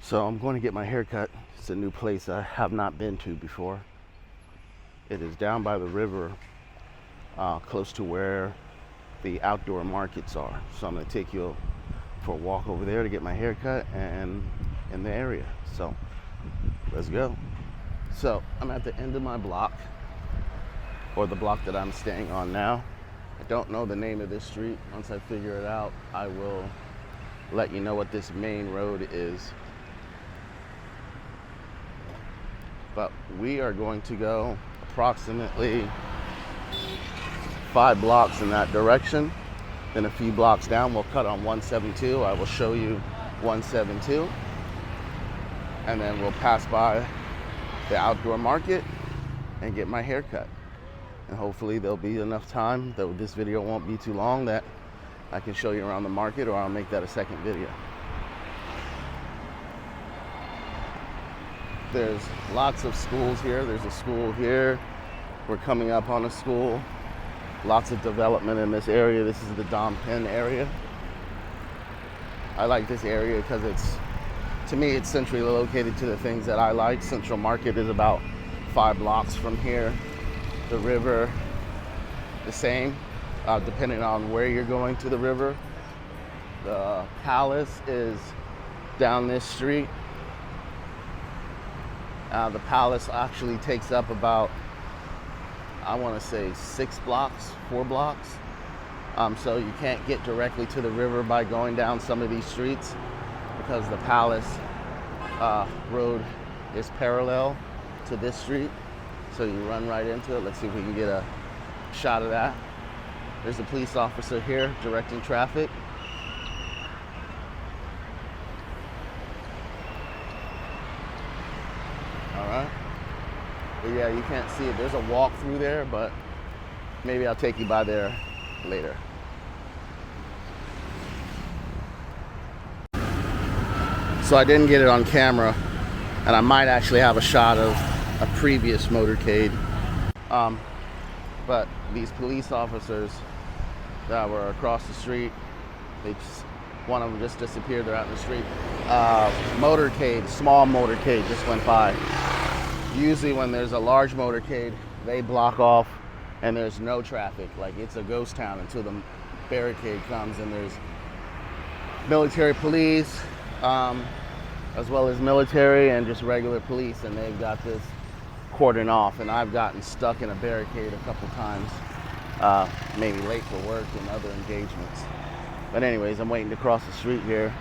So I'm going to get my hair cut. It's a new place I have not been to before. It is down by the river, close to where the outdoor markets are. So I'm going to take you for a walk over there to get my hair cut and in the area. So let's go. So I'm at the end of my block, or the block that I'm staying on now. I don't know the name of this street. Once I figure it out, I will let you know what this main road is. But we are going to go approximately 5 blocks in that direction. Then a few blocks down, we'll cut on 172. I will show you 172. And then we'll pass by the outdoor market and get my hair cut. And hopefully there'll be enough time, though this video won't be too long, that I can show you around the market, or I'll make that a second video. There's lots of schools here. There's a school here. We're coming up on a school. Lots of development in this area. This is the Dom Pen area. I like this area because to me, it's centrally located to the things that I like. Central Market is about 5 blocks from here. The river, the same, depending on where you're going to the river. The palace is down this street. The palace actually takes up about, I want to say 4 blocks. So you can't get directly to the river by going down some of these streets, because the palace road is parallel to this street. So you run right into it. Let's see if we can get a shot of that. There's a police officer here directing traffic. All right. But yeah, you can't see it. There's a walk through there, but maybe I'll take you by there later. So I didn't get it on camera, and I might actually have a shot of a previous motorcade. But these police officers that were across the street, one of them just disappeared. They're out in the street. Motorcade, small motorcade just went by. Usually when there's a large motorcade, they block off and there's no traffic. Like, it's a ghost town until the barricade comes, and there's military police, as well as military and just regular police, and they've got this cordon off. And I've gotten stuck in a barricade a couple times, maybe late for work and other engagements. But anyways, I'm waiting to cross the street here,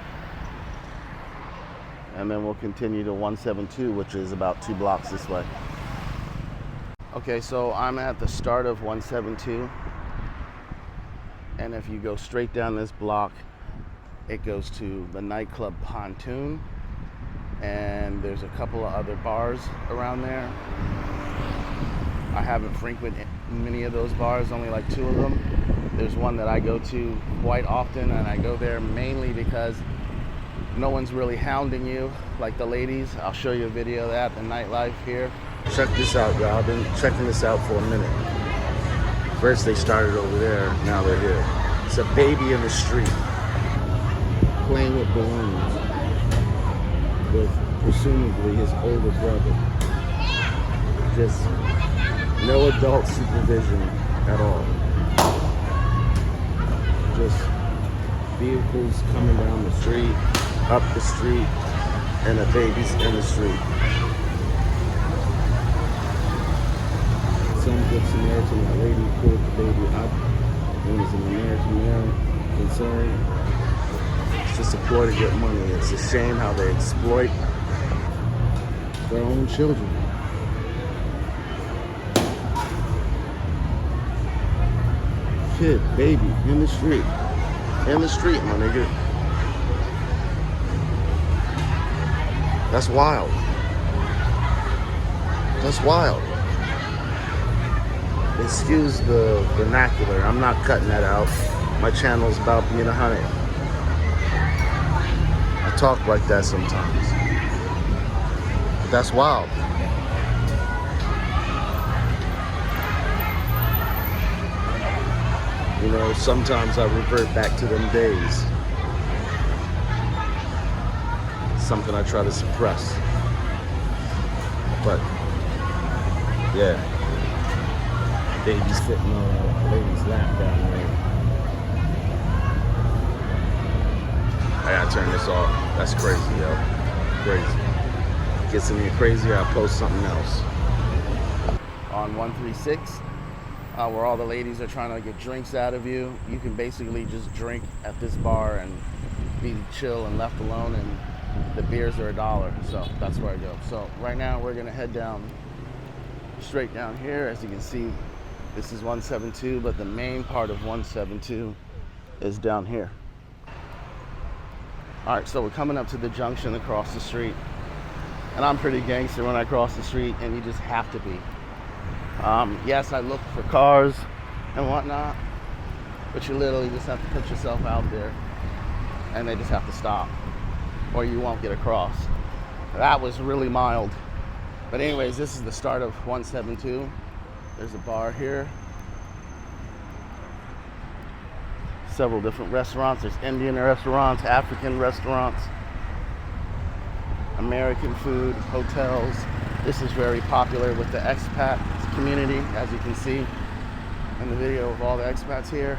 and then we'll continue to 172, which is about 2 blocks this way. Okay, so I'm at the start of 172, and if you go straight down this block, it goes to the nightclub Pontoon, and there's a couple of other bars around there. I haven't frequented many of those bars, only like 2 of them. There's one that I go to quite often, and I go there mainly because no one's really hounding you like the ladies. I'll show you a video of that, the nightlife here. Check this out, y'all. I've been checking this out for a minute. First they started over there, now they're here. It's a baby in the street playing with balloons with presumably his older brother. Just no adult supervision at all. Just vehicles coming down the street, up the street, and the baby's in the street. Some good Samaritan, that lady pulled the baby up. It was an American male concern. It's just a ploy to get money. It's a shame how they exploit their own children. Kid, baby, in the street. In the street, my nigga. That's wild. That's wild. Excuse the vernacular. I'm not cutting that out. My channel's about being 100. I talk like that sometimes. But that's wild. You know, sometimes I revert back to them days. something I try to suppress. But yeah, baby sitting on a lady's lap down there. I gotta turn this off. That's crazy, yo. Crazy. Gets me crazy, I'll post something else. On 136, where all the ladies are trying to get drinks out of you, you can basically just drink at this bar and be chill and left alone, and the beers are $1, so that's where I go. So right now we're gonna head down, straight down here. As you can see, this is 172, but the main part of 172 is down here. All right, so we're coming up to the junction across the street, and I'm pretty gangster when I cross the street, and you just have to be. Yes, I look for cars and whatnot, but you literally just have to put yourself out there, and they just have to stop, or you won't get across. That was really mild. But anyways, this is the start of 172. There's a bar here. Several different restaurants. There's Indian restaurants, African restaurants, American food, hotels. This is very popular with the expat community, as you can see in the video of all the expats here.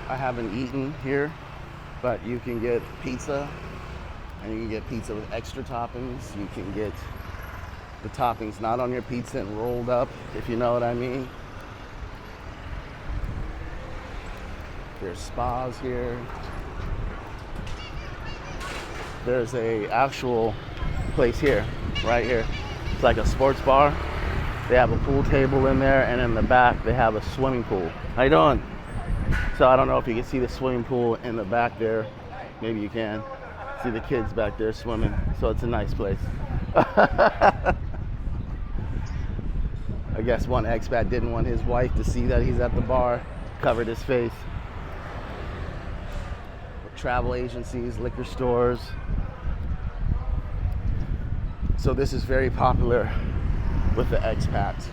I haven't eaten here, but you can get pizza, and you can get pizza with extra toppings. You can get the toppings not on your pizza and rolled up, if you know what I mean. There's spas here. There's a actual place here, right here. It's like a sports bar. They have a pool table in there, and in the back they have a swimming pool. How you doing? So I don't know if you can see the swimming pool in the back there. Maybe you can see the kids back there swimming. So it's a nice place. I guess one expat didn't want his wife to see that he's at the bar, covered his face. Travel agencies, liquor stores. So this is very popular with the expats,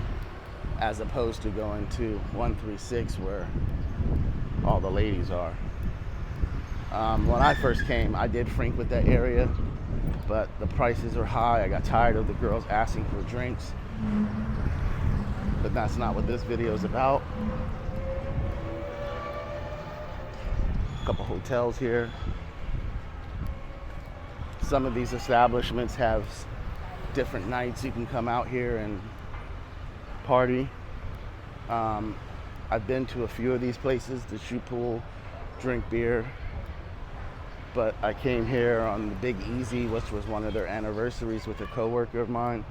as opposed to going to 136 where all the ladies are. When I first came, I did frequent that area, but the prices are high. I got tired of the girls asking for drinks, but that's not what this video is about. A couple hotels here. Some of these establishments have different nights you can come out here and party. I've been to a few of these places to shoot pool, drink beer, but I came here on the Big Easy, which was one of their anniversaries, with a coworker of mine.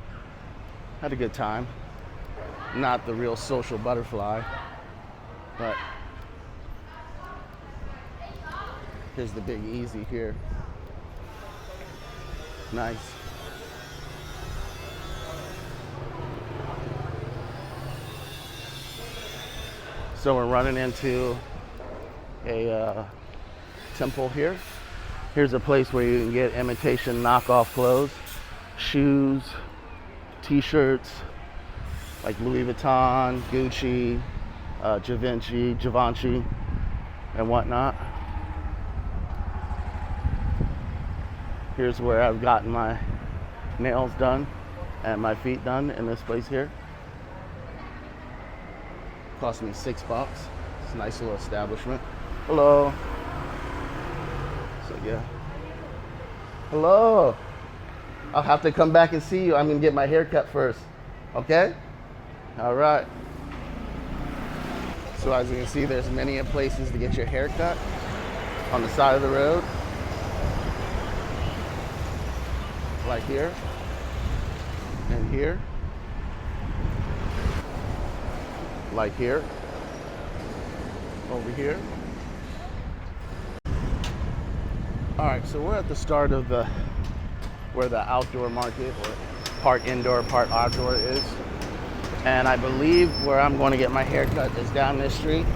Had a good time. Not the real social butterfly, but here's the Big Easy here. Nice. So we're running into a temple here. Here's a place where you can get imitation knockoff clothes, shoes, t-shirts, like Louis Vuitton, Gucci, Givenchy, and whatnot. Here's where I've gotten my nails done and my feet done, in this place here. Cost me $6. It's a nice little establishment. Hello. So yeah. Hello. I'll have to come back and see you. I'm gonna get my hair cut first. Okay? All right. So as you can see, there's many places to get your hair cut on the side of the road. Like here and here, like here, over here. All right, so we're at the start of where the outdoor market, or part indoor, part outdoor is. And I believe where I'm going to get my hair cut is down this street.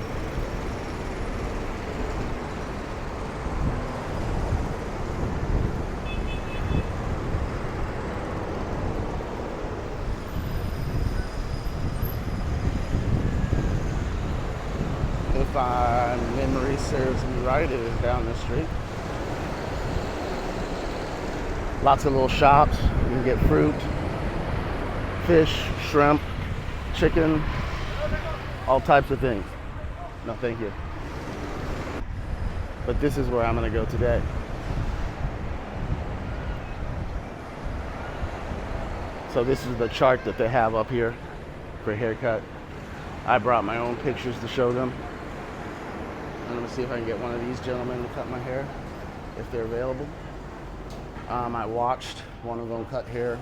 if my memory serves me right, it is down the street. Lots of little shops. You can get fruit, fish, shrimp, chicken, all types of things. No, thank you. But this is where I'm gonna go today. So this is the chart that they have up here for haircut. I brought my own pictures to show them. I'm gonna see if I can get one of these gentlemen to cut my hair, if they're available. I watched one of them cut hair.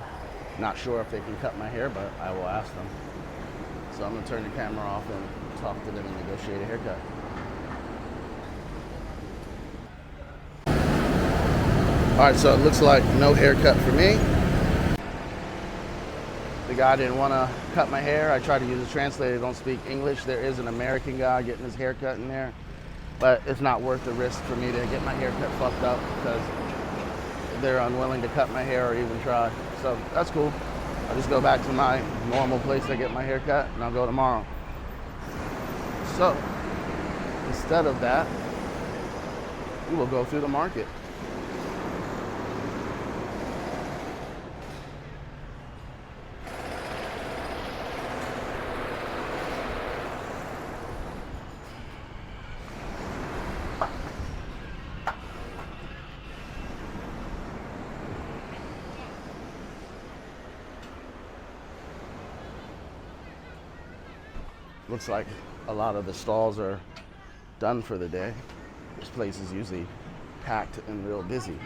Not sure if they can cut my hair, but I will ask them. So I'm gonna turn the camera off and talk to them and negotiate a haircut. All right, so it looks like no haircut for me. The guy didn't want to cut my hair. I tried to use a translator. They don't speak English. There is an American guy getting his hair cut in there, but it's not worth the risk for me to get my hair cut fucked up because they're unwilling to cut my hair or even try. So that's cool. I'll just go back to my normal place I get my hair cut, and I'll go tomorrow. So instead of that, we will go through the market. Looks like a lot of the stalls are done for the day. This place is usually packed and real busy.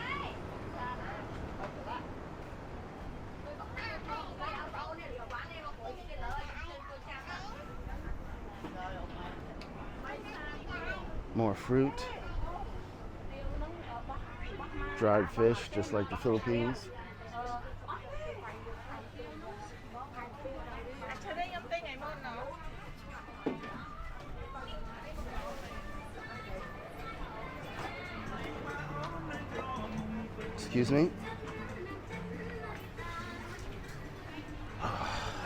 More fruit, dried fish, just like the Philippines. Excuse me?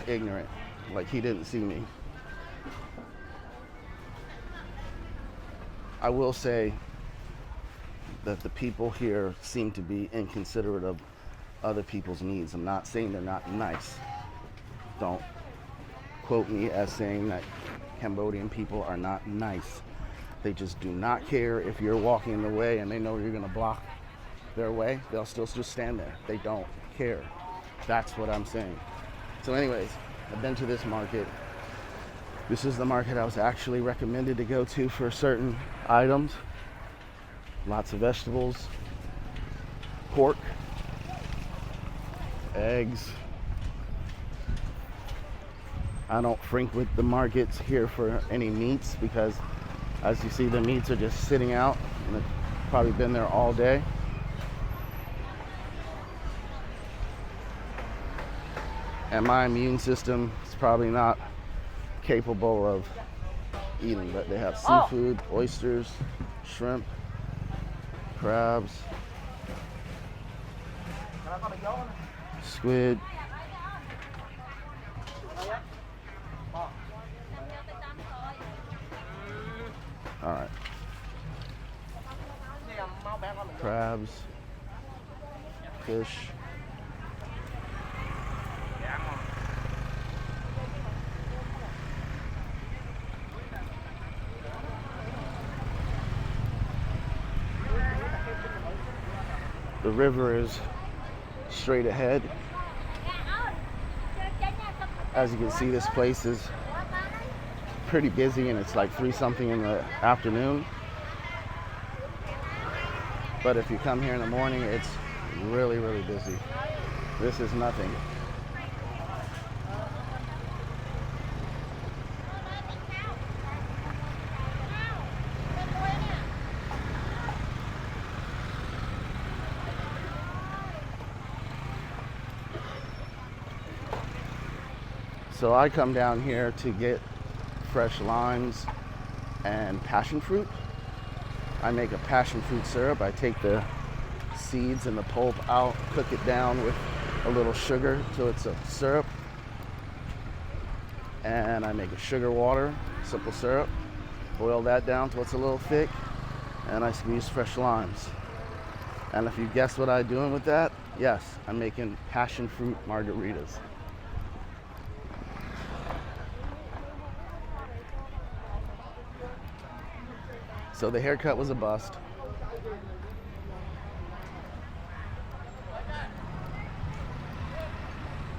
Ignorant, like he didn't see me. I will say that the people here seem to be inconsiderate of other people's needs. I'm not saying they're not nice. Don't quote me as saying that Cambodian people are not nice. They just do not care if you're walking in the way and they know you're gonna block their way. They'll still just stand there. They don't care. That's what I'm saying. So anyways, I've been to this market. This is the market I was actually recommended to go to for certain items. Lots of vegetables, pork, eggs. I don't frequent the markets here for any meats because as you see, the meats are just sitting out and they've probably been there all day. And my immune system is probably not capable of eating, but they have seafood, oysters, shrimp, crabs, squid. All right. Crabs, fish. The river is straight ahead. As you can see, this place is pretty busy and it's like 3-something in the afternoon. But if you come here in the morning, it's really, really busy. This is nothing. So I come down here to get fresh limes and passion fruit. I make a passion fruit syrup. I take the seeds and the pulp out, cook it down with a little sugar till it's a syrup. And I make a sugar water, simple syrup. Boil that down till it's a little thick, and I squeeze fresh limes. And if you guess what I'm doing with that, yes, I'm making passion fruit margaritas. So the haircut was a bust.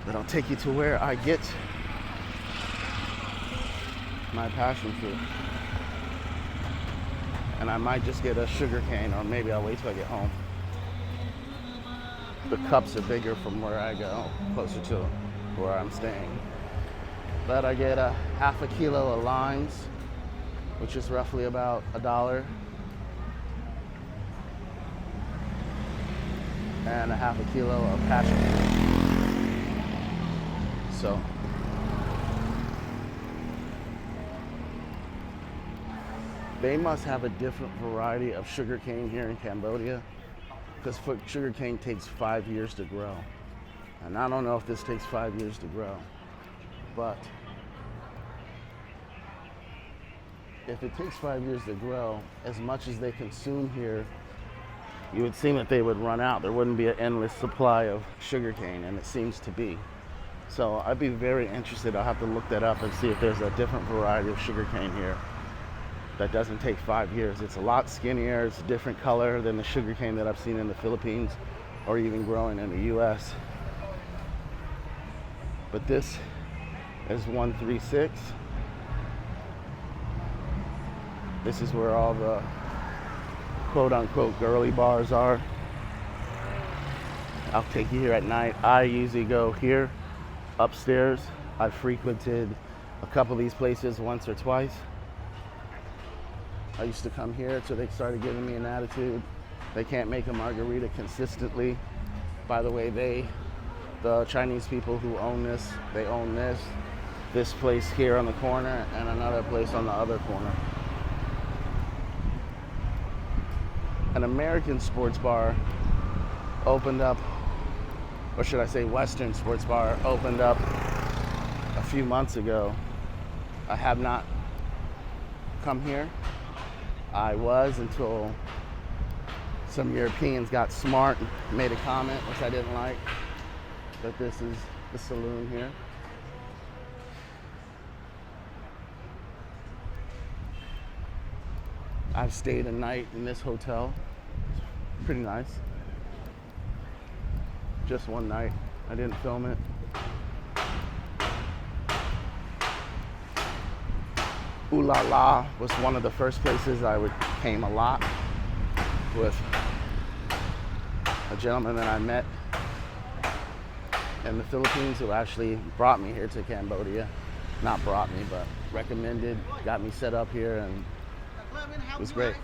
But I'll take you to where I get my passion fruit. And I might just get a sugar cane, or maybe I'll wait till I get home. The cups are bigger from where I go, closer to where I'm staying. But I get a half a kilo of limes, which is roughly about $1. And a half a kilo of passion fruit. So they must have a different variety of sugarcane here in Cambodia, because sugarcane takes 5 years to grow. And I don't know if this takes 5 years to grow, but if it takes 5 years to grow, as much as they consume here, you would seem that they would run out. There wouldn't be an endless supply of sugarcane, and it seems to be. So I'd be very interested. I'll have to look that up and see if there's a different variety of sugarcane here that doesn't take 5 years. It's a lot skinnier, it's a different color than the sugarcane that I've seen in the Philippines or even growing in the US. But this is 136. This is where all the quote unquote girly bars are. I'll take you here at night. I usually go here upstairs. I've frequented a couple of these places once or twice. I used to come here until they started giving me an attitude. They can't make a margarita consistently. By the way, the Chinese people who own this, they own this place here on the corner and another place on the other corner. An American sports bar opened up, or should I say Western sports bar opened up a few months ago. I have not come here. I was until some Europeans got smart and made a comment, which I didn't like, that this is the saloon here. I've stayed a night in this hotel. It's pretty nice. Just one night. I didn't film it. Ooh La La was one of the first places came a lot, with a gentleman that I met in the Philippines who actually brought me here to Cambodia. Not brought me, but recommended, got me set up here, and it was great.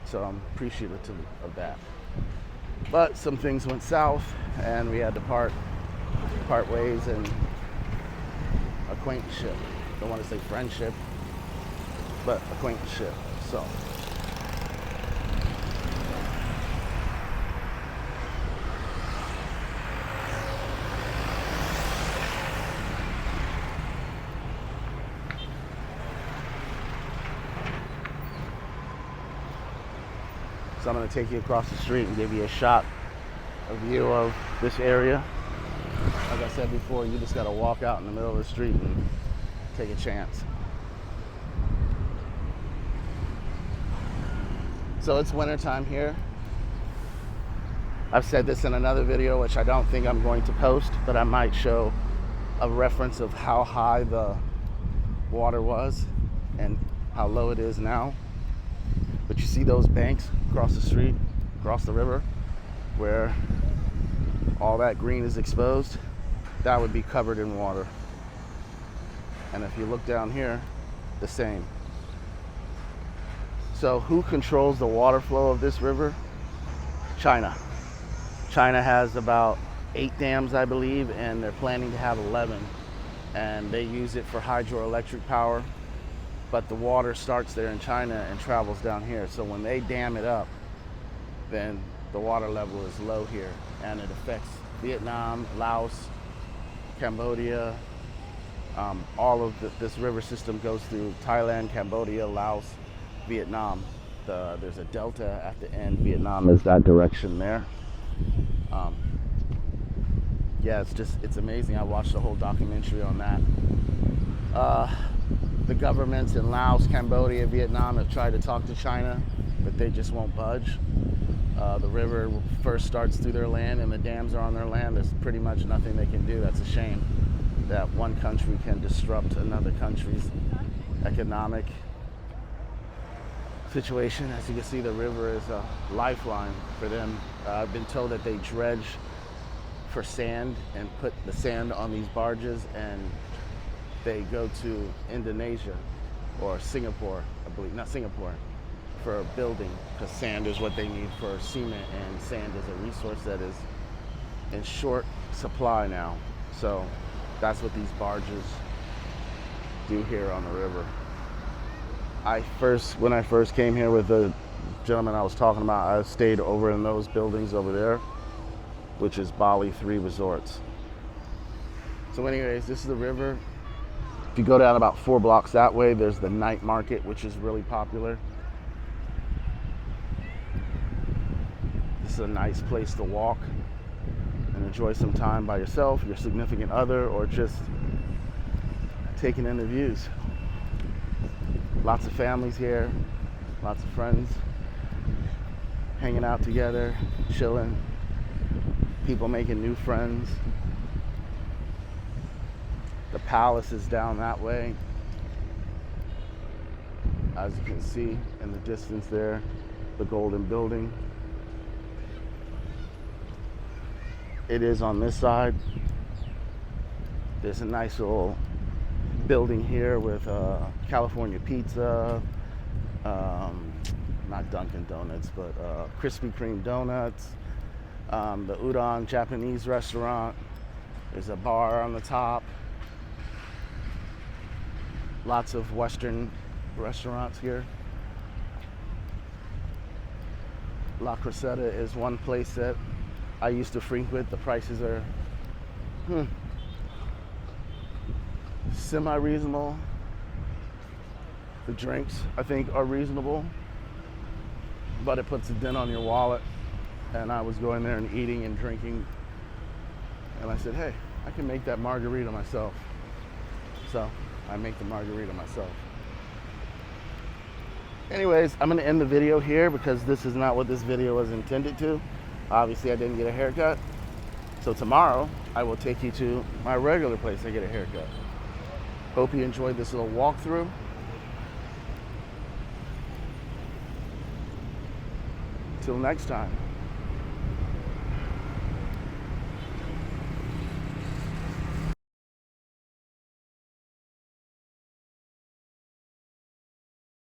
So I'm appreciative of that. But some things went south, and we had to part ways in acquaintanceship. Don't want to say friendship, but acquaintanceship. So I'm going to take you across the street and give you a view of this area. Like I said before, you just got to walk out in the middle of the street and take a chance. So it's wintertime here. I've said this in another video, which I don't think I'm going to post, but I might show a reference of how high the water was and how low it is now. But you see those banks across the street, across the river, where all that green is exposed? That would be covered in water. And if you look down here, the same. So who controls the water flow of this river? China. China has about 8 dams, I believe, and they're planning to have 11. And they use it for hydroelectric power. But the water starts there in China and travels down here. So when they dam it up, then the water level is low here, and it affects Vietnam, Laos, Cambodia, All of this river system goes through Thailand, Cambodia, Laos, Vietnam. There's a delta at the end. Vietnam is that direction there. Yeah, it's amazing. I watched the whole documentary on that. The governments in Laos, Cambodia, Vietnam have tried to talk to China, but they just won't budge. The river first starts through their land and the dams are on their land. There's pretty much nothing they can do. That's a shame that one country can disrupt another country's economic situation. As you can see, the river is a lifeline for them. I've been told that they dredge for sand and put the sand on these barges, and they go to Indonesia or Singapore, I believe, not Singapore, for building, because sand is what they need for cement, and sand is a resource that is in short supply now. So that's what these barges do here on the river. When I first came here with the gentleman I was talking about, I stayed over in those buildings over there, which is Bali 3 Resorts. So anyways, this is the river. If you go down about 4 blocks that way, there's the night market, which is really popular. This is a nice place to walk and enjoy some time by yourself, your significant other, or just taking in the views. Lots of families here, lots of friends hanging out together, chilling, people making new friends. The palace is down that way, as you can see in the distance there, the golden building. It is on this side. There's a nice little building here with California Pizza, not Dunkin' Donuts, but Krispy Kreme donuts, the Udon Japanese restaurant. There's a bar on the top. Lots of Western restaurants here. La Cresseta is one place that I used to frequent. The prices are semi-reasonable. The drinks, I think, are reasonable, but it puts a dent on your wallet. And I was going there and eating and drinking, and I said, hey, I can make that margarita myself. So I make the margarita myself. Anyways, I'm gonna end the video here because this is not what this video was intended to. Obviously, I didn't get a haircut. So tomorrow, I will take you to my regular place I get a haircut. Hope you enjoyed this little walkthrough. Till next time.